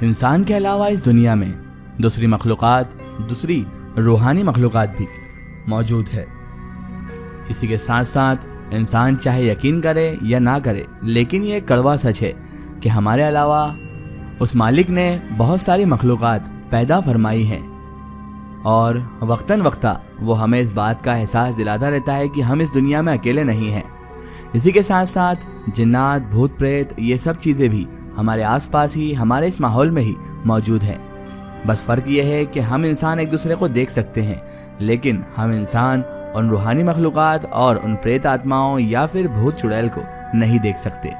इंसान के अलावा इस दुनिया में दूसरी मखलूक़ात, दूसरी रूहानी मखलूक़ात भी मौजूद है। इसी के साथ साथ इंसान चाहे यकीन करे या ना करे, लेकिन ये कड़वा सच है कि हमारे अलावा उस मालिक ने बहुत सारी मखलूक़ात पैदा फरमाई हैं और वक्तन वक्ता वो हमें इस बात का एहसास दिलाता रहता है कि हम इस दुनिया में अकेले नहीं हैं। इसी के साथ साथ जिन्नात, भूत प्रेत, ये सब चीज़ें भी हमारे आसपास ही, हमारे इस माहौल में ही मौजूद हैं। बस फ़र्क ये है कि हम इंसान एक दूसरे को देख सकते हैं, लेकिन हम इंसान उन रूहानी मखलूक़ात और उन प्रेत आत्माओं या फिर भूत चुड़ैल को नहीं देख सकते।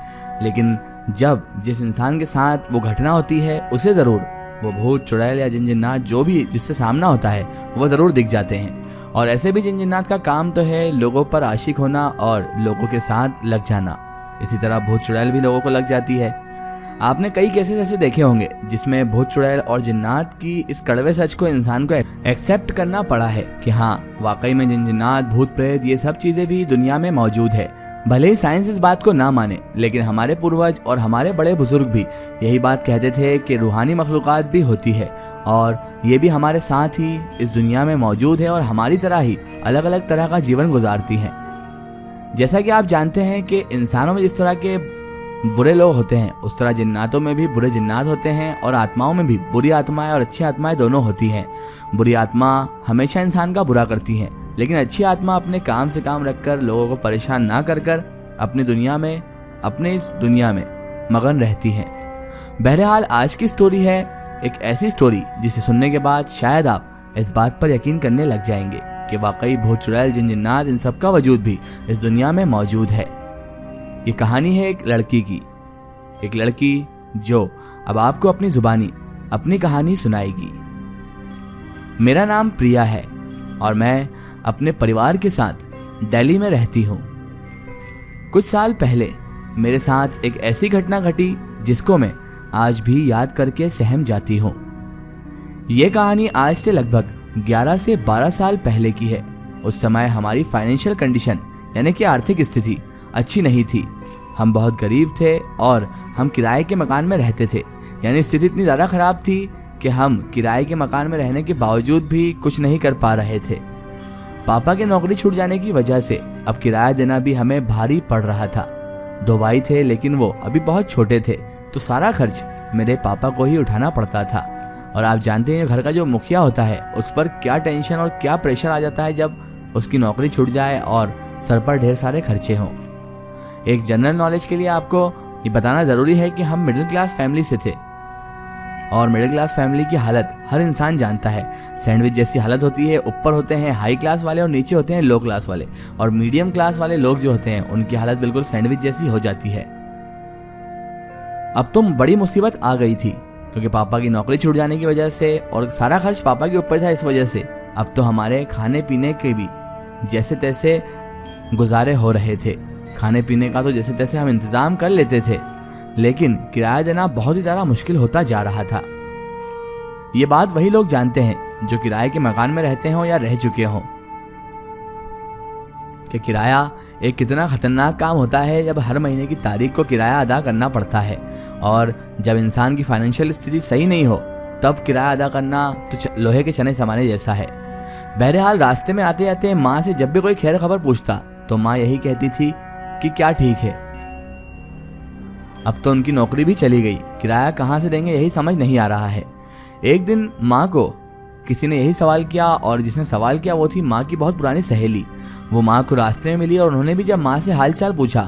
लेकिन जब जिस इंसान के साथ वो घटना होती है, उसे ज़रूर वो भूत चुड़ैल या जिन जिन्नात जो भी जिससे सामना होता है वो ज़रूर दिख जाते हैं। और ऐसे भी जिन जिन्नात का काम तो है लोगों पर आशिक होना और लोगों के साथ लग जाना। इसी तरह भूत चुड़ैल भी लोगों को लग जाती है। आपने कई केसेस ऐसे देखे होंगे जिसमें भूत चुड़ैल और जिन्नात की इस कड़वे सच को इंसान को एक्सेप्ट करना पड़ा है कि हाँ, वाकई में जिन जिन्नात, भूत प्रेत, ये सब चीज़ें भी दुनिया में मौजूद है। भले ही साइंस इस बात को ना माने, लेकिन हमारे पूर्वज और हमारे बड़े बुजुर्ग भी यही बात कहते थे कि रूहानी मखलूक़ात भी होती है और ये भी हमारे साथ ही इस दुनिया में मौजूद है और हमारी तरह ही अलग अलग तरह का जीवन गुजारती हैं। जैसा कि आप जानते हैं कि इंसानों में जिस तरह के बुरे लोग होते हैं, उस तरह जिन्नातों में भी बुरे जिन्नात होते हैं और आत्माओं में भी बुरी आत्माएं और अच्छी आत्माएं दोनों होती हैं। बुरी आत्मा हमेशा इंसान का बुरा करती हैं, लेकिन अच्छी आत्मा अपने काम से काम रखकर लोगों को परेशान ना कर अपनी इस दुनिया में मगन रहती हैं। बहरहाल आज की स्टोरी है एक ऐसी स्टोरी जिसे सुनने के बाद शायद आप इस बात पर यकीन करने लग जाएंगे कि वाकई भूत चुड़ैल, जिन जिन्नात, इन सब का वजूद भी इस दुनिया में मौजूद है। ये कहानी है एक लड़की जो अब आपको अपनी जुबानी अपनी कहानी सुनाएगी। मेरा नाम प्रिया है और मैं अपने परिवार के साथ दिल्ली में रहती हूँ। कुछ साल पहले मेरे साथ एक ऐसी घटना घटी जिसको मैं आज भी याद करके सहम जाती हूँ। ये कहानी आज से लगभग 11 से 12 साल पहले की है। उस समय हमारी फाइनेंशियल कंडीशन यानी कि आर्थिक स्थिति अच्छी नहीं थी। हम बहुत गरीब थे और हम किराए के मकान में रहते थे। यानी स्थिति इतनी ज़्यादा ख़राब थी कि हम किराए के मकान में रहने के बावजूद भी कुछ नहीं कर पा रहे थे। पापा की नौकरी छूट जाने की वजह से अब किराया देना भी हमें भारी पड़ रहा था। 2 भाई थे, लेकिन वो अभी बहुत छोटे थे, तो सारा खर्च मेरे पापा को ही उठाना पड़ता था। और आप जानते हैं घर का जो मुखिया होता है उस पर क्या टेंशन और क्या प्रेशर आ जाता है जब उसकी नौकरी छूट जाए और सर पर ढेर सारे खर्चे हों। एक जनरल नॉलेज के लिए आपको ये बताना ज़रूरी है कि हम मिडिल क्लास फैमिली से थे और मिडिल क्लास फैमिली की हालत हर इंसान जानता है। सैंडविच जैसी हालत होती है। ऊपर होते हैं हाई क्लास वाले और नीचे होते हैं लो क्लास वाले, और मीडियम क्लास वाले लोग जो होते हैं उनकी हालत बिल्कुल सैंडविच जैसी हो जाती है। अब तो बड़ी मुसीबत आ गई थी क्योंकि पापा की नौकरी छूट जाने की वजह से और सारा खर्च पापा के ऊपर था। इस वजह से अब तो हमारे खाने पीने के भी जैसे तैसे गुजारे हो रहे थे। खाने पीने का तो जैसे तैसे हम इंतज़ाम कर लेते थे, लेकिन किराया देना बहुत ही ज़्यादा मुश्किल होता जा रहा था। ये बात वही लोग जानते हैं जो किराए के मकान में रहते हों या रह चुके हों कि किराया एक कितना ख़तरनाक काम होता है जब हर महीने की तारीख को किराया अदा करना पड़ता है। और जब इंसान की फाइनेंशियल स्थिति सही नहीं हो तब किराया अदा करना तो लोहे के चने समाने जैसा है। बहरहाल रास्ते में आते आते माँ से जब भी कोई खैर खबर पूछता तो माँ यही कहती थी कि क्या ठीक है। अब तो उनकी नौकरी भी चली गई, किराया कहाँ से देंगे यही समझ नहीं आ रहा है। एक दिन माँ को किसी ने यही सवाल किया और जिसने सवाल किया वो थी माँ की बहुत पुरानी सहेली। वो माँ को रास्ते में मिली और उन्होंने भी जब माँ से हालचाल पूछा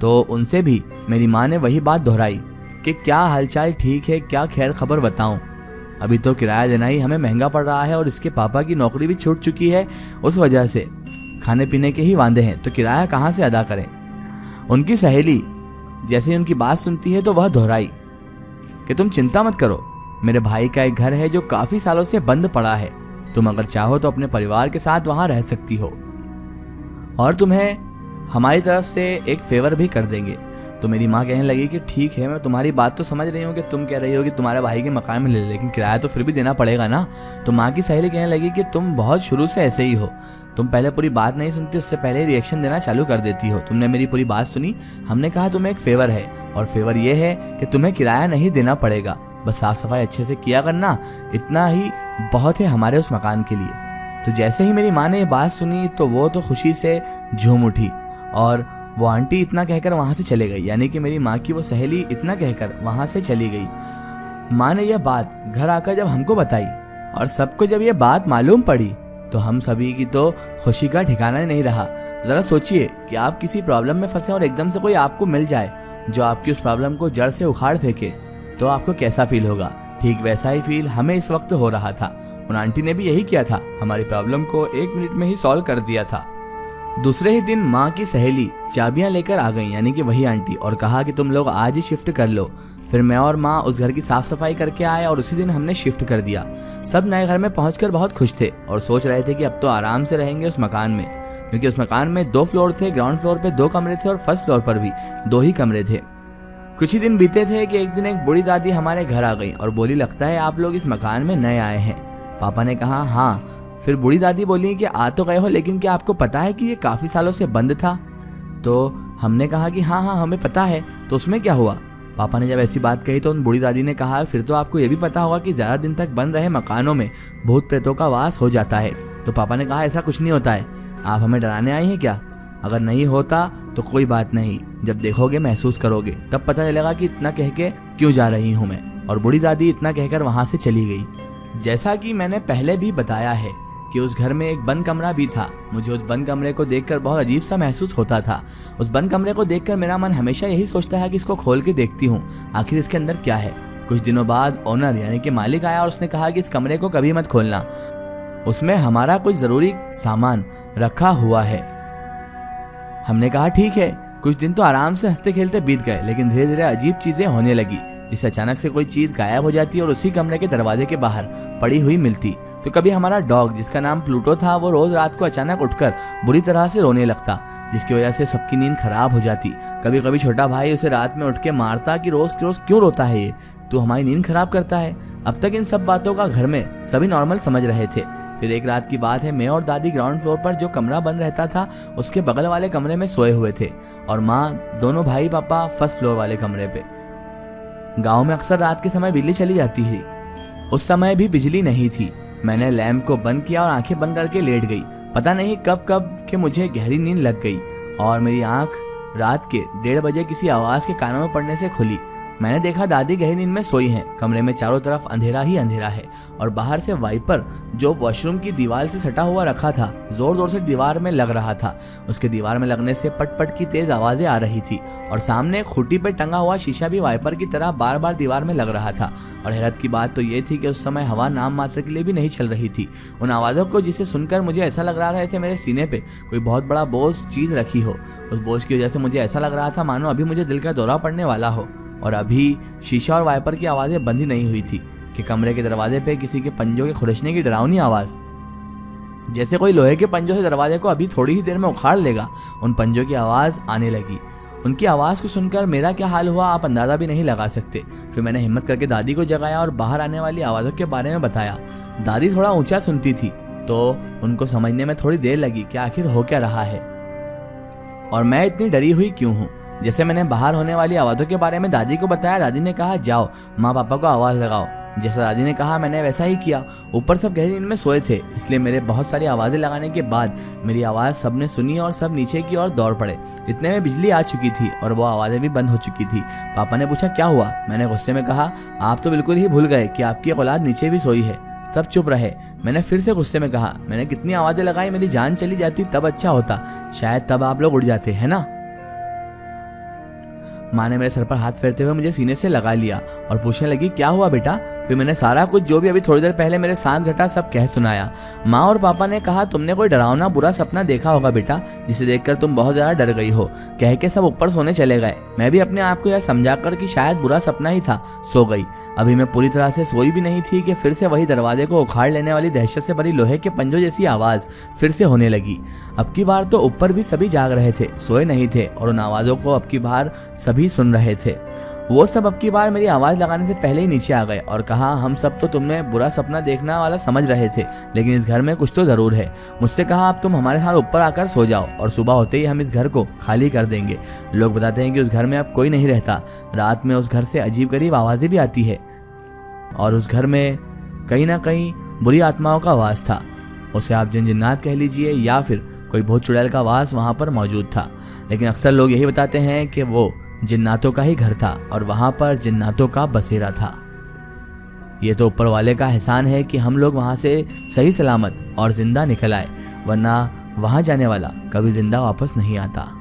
तो उनसे भी मेरी माँ ने वही बात दोहराई कि क्या हालचाल ठीक है, क्या खैर खबर बताऊं। अभी तो किराया देना ही हमें महंगा पड़ रहा है और इसके पापा की नौकरी भी छूट चुकी है, उस वजह से खाने पीने के ही वांदे हैं, तो किराया कहाँ से अदा करें। उनकी सहेली जैसे ही उनकी बात सुनती है तो वह दोहराई कि तुम चिंता मत करो, मेरे भाई का एक घर है जो काफ़ी सालों से बंद पड़ा है। तुम अगर चाहो तो अपने परिवार के साथ वहाँ रह सकती हो और तुम्हें हमारी तरफ से एक फेवर भी कर देंगे। तो मेरी माँ कहने लगी कि ठीक है, मैं तुम्हारी बात तो समझ रही हूँ कि तुम कह रही हो कि तुम्हारे भाई के मकान में ले, लेकिन किराया तो फिर भी देना पड़ेगा ना। तो माँ की सहेली कहने लगी कि तुम बहुत शुरू से ऐसे ही हो, तुम पहले पूरी बात नहीं सुनती, उससे पहले रिएक्शन देना चालू कर देती हो। तुमने मेरी पूरी बात सुनी, हमने कहा तुम्हें एक फेवर है और फेवर ये है कि तुम्हें किराया नहीं देना पड़ेगा। बस साफ सफाई अच्छे से किया करना, इतना ही बहुत है हमारे उस मकान के लिए। तो जैसे ही मेरी माँ ने ये बात सुनी तो वो तो खुशी से झूम उठी और वो आंटी इतना कहकर वहाँ से चले गई, यानी कि मेरी माँ की वो सहेली इतना कहकर वहाँ से चली गई। माँ ने यह बात घर आकर जब हमको बताई और सबको जब ये बात मालूम पड़ी तो हम सभी की तो खुशी का ठिकाना ही नहीं रहा। ज़रा सोचिए कि आप किसी प्रॉब्लम में फंसे और एकदम से कोई आपको मिल जाए जो आपकी उस प्रॉब्लम को जड़ से उखाड़ फेंके, तो आपको कैसा फील होगा। ठीक वैसा ही फील हमें इस वक्त हो रहा था। उन आंटी ने भी यही किया था, हमारी प्रॉब्लम को 1 मिनट में ही सॉल्व कर दिया था। दूसरे ही दिन माँ की सहेली चाबियां लेकर आ गई, यानी कि वही आंटी, और कहा कि तुम लोग आज ही शिफ्ट कर लो। फिर मैं और माँ उस घर की साफ सफाई करके आए और उसी दिन हमने शिफ्ट कर दिया। सब नए घर में पहुंचकर बहुत खुश थे और सोच रहे थे कि अब तो आराम से रहेंगे उस मकान में, क्योंकि उस मकान में 2 फ्लोर थे। ग्राउंड फ्लोर पे 2 कमरे थे और फर्स्ट फ्लोर पर भी 2 ही कमरे थे। कुछ ही दिन बीते थे कि एक दिन एक बूढ़ी दादी हमारे घर आ गई और बोली, लगता है आप लोग इस मकान में नए आए हैं। पापा ने कहा हाँ। फिर बूढ़ी दादी बोली कि आ तो गए हो, लेकिन क्या आपको पता है कि ये काफ़ी सालों से बंद था? तो हमने कहा कि हाँ हाँ हमें पता है। तो उसमें क्या हुआ? पापा ने जब ऐसी बात कही तो उन बूढ़ी दादी ने कहा, फिर तो आपको ये भी पता होगा कि ज़्यादा दिन तक बंद रहे मकानों में भूत प्रेतों का वास हो जाता है। तो पापा ने कहा, ऐसा कुछ नहीं होता है, आप हमें डराने आई हैं क्या? अगर नहीं होता तो कोई बात नहीं, जब देखोगे महसूस करोगे तब पता चलेगा कि इतना कह के क्यों जा रही हूँ मैं। और बूढ़ी दादी इतना कहकर वहाँ से चली गई। जैसा कि मैंने पहले भी बताया है कि उस घर में एक बंद कमरा भी था। मुझे उस बंद कमरे को देखकर बहुत अजीब सा महसूस होता था। उस बंद कमरे को देखकर मेरा मन हमेशा यही सोचता है कि इसको खोल के देखती हूँ, आखिर इसके अंदर क्या है। कुछ दिनों बाद ओनर यानी कि मालिक आया और उसने कहा कि इस कमरे को कभी मत खोलना, उसमें हमारा कुछ ज़रूरी सामान रखा हुआ है। हमने कहा ठीक है। कुछ दिन तो आराम से हंसते खेलते बीत गए, लेकिन धीरे धीरे अजीब चीज़ें होने लगी, जिससे अचानक से कोई चीज़ गायब हो जाती और उसी कमरे के दरवाजे के बाहर पड़ी हुई मिलती। तो कभी हमारा डॉग जिसका नाम प्लूटो था, वो रोज़ रात को अचानक उठकर बुरी तरह से रोने लगता, जिसकी वजह से सबकी नींद खराब हो जाती। कभी कभी छोटा भाई उसे रात में उठ के मारता कि रोज़ क्यों रोता है ये, तो हमारी नींद खराब करता है। अब तक इन सब बातों का घर में सभी नॉर्मल समझ रहे थे। फिर एक रात की बात है, मैं और दादी ग्राउंड फ्लोर पर जो कमरा बंद रहता था उसके बगल वाले कमरे में सोए हुए थे और माँ, दोनों भाई पापा फर्स्ट फ्लोर वाले कमरे पे। गांव में अक्सर रात के समय बिजली चली जाती है। उस समय भी बिजली नहीं थी। मैंने लैंप को बंद किया और आंखें बंद करके लेट गई। पता नहीं कब के मुझे गहरी नींद लग गई और मेरी आंख रात के 1:30 बजे किसी आवाज़ के कानों में पड़ने से खुली। मैंने देखा दादी गहरी नींद में सोई हैं। कमरे में चारों तरफ अंधेरा ही अंधेरा है और बाहर से वाइपर जो वॉशरूम की दीवार से सटा हुआ रखा था, जोर जोर से दीवार में लग रहा था। उसके दीवार में लगने से पट पट की तेज आवाजें आ रही थी और सामने खूंटी पे टंगा हुआ शीशा भी वाइपर की तरह बार बार दीवार में लग रहा था। और हैरत की बात तो ये थी कि उस समय हवा नाम मात्र के लिए भी नहीं चल रही थी। उन आवाज़ों को जिसे सुनकर मुझे ऐसा लग रहा था जैसे मेरे सीने पे कोई बहुत बड़ा बोझ चीज़ रखी हो। उस बोझ की वजह से मुझे ऐसा लग रहा था मानो अभी मुझे दिल का दौरा पड़ने वाला हो। और अभी शीशा और वाइपर की आवाज़ें बंद ही नहीं हुई थी कि कमरे के दरवाजे पे किसी के पंजों के खुरचने की डरावनी आवाज़, जैसे कोई लोहे के पंजों से दरवाजे को अभी थोड़ी ही देर में उखाड़ लेगा, उन पंजों की आवाज़ आने लगी। उनकी आवाज़ को सुनकर मेरा क्या हाल हुआ आप अंदाज़ा भी नहीं लगा सकते। फिर मैंने हिम्मत करके दादी को जगाया और बाहर आने वाली आवाज़ों के बारे में बताया। दादी थोड़ा ऊंचा सुनती थी तो उनको समझने में थोड़ी देर लगी कि आखिर हो क्या रहा है और मैं इतनी डरी हुई क्यों हूँ। जैसे मैंने बाहर होने वाली आवाज़ों के बारे में दादी को बताया, दादी ने कहा जाओ माँ पापा को आवाज़ लगाओ। जैसा दादी ने कहा मैंने वैसा ही किया। ऊपर सब गहरी नींद में सोए थे, इसलिए मेरे बहुत सारी आवाज़ें लगाने के बाद मेरी आवाज़ सबने सुनी और सब नीचे की ओर दौड़ पड़े। इतने में बिजली आ चुकी थी और वो आवाज़ें भी बंद हो चुकी थी। पापा ने पूछा क्या हुआ? मैंने गुस्से में कहा आप तो बिल्कुल ही भूल गए कि आपकी औलाद नीचे भी सोई है। सब चुप रहे। मैंने फिर से गुस्से में कहा मैंने कितनी आवाज़ें लगाई, मेरी जान चली जाती तब अच्छा होता, शायद तब आप लोग उड़ जाते, है ना। माँ ने मेरे सर पर हाथ फेरते हुए मुझे सीने से लगा लिया और पूछने लगी क्या हुआ बेटा। फिर मैंने सारा कुछ जो भी अभी थोड़ी देर पहले मेरे साथ घटा सब कह सुनाया। माँ और पापा ने कहा तुमने कोई डरावना बुरा सपना देखा होगा बेटा, जिसे देखकर तुम बहुत ज़्यादा डर गई हो। कह के सब ऊपर सोने चले गए। मैं भी अपने आप को यह समझाकर कि शायद बुरा सपना ही था सो गई। अभी मैं पूरी तरह से सोई भी नहीं थी कि फिर से वही दरवाजे को उखाड़ लेने वाली दहशत से भरी लोहे के पंजों जैसी आवाज़ फिर से होने लगी। अब की बार तो ऊपर भी सभी जाग रहे थे, सोए नहीं थे और उन आवाज़ों को अब की बार सभी सुन रहे थे। वो सब अब की बार मेरी आवाज़ लगाने से पहले ही नीचे आ गए और कहा हम सब तो तुमने बुरा सपना देखना वाला समझ रहे थे, लेकिन इस घर में कुछ तो ज़रूर है। मुझसे कहा अब तुम हमारे साथ ऊपर आकर सो जाओ और सुबह होते ही हम इस घर को खाली कर देंगे। लोग बताते हैं कि उस घर में अब कोई नहीं रहता। रात में उस घर से अजीब गरीब आवाज़ें भी आती है। और उस घर में कहीं ना कहीं बुरी आत्माओं का वास था। उसे आप जिन जिन्नात कह लीजिए या फिर कोई भूत चुड़ैल का वास वहां पर मौजूद था। लेकिन अक्सर लोग यही बताते हैं कि वो जिन्नातों का ही घर था और वहां पर जिन्नातों का बसेरा था। ये तो ऊपर वाले का एहसान है कि हम लोग वहां से सही सलामत और जिंदा निकल आए, वरना वहां जाने वाला कभी जिंदा वापस नहीं आता।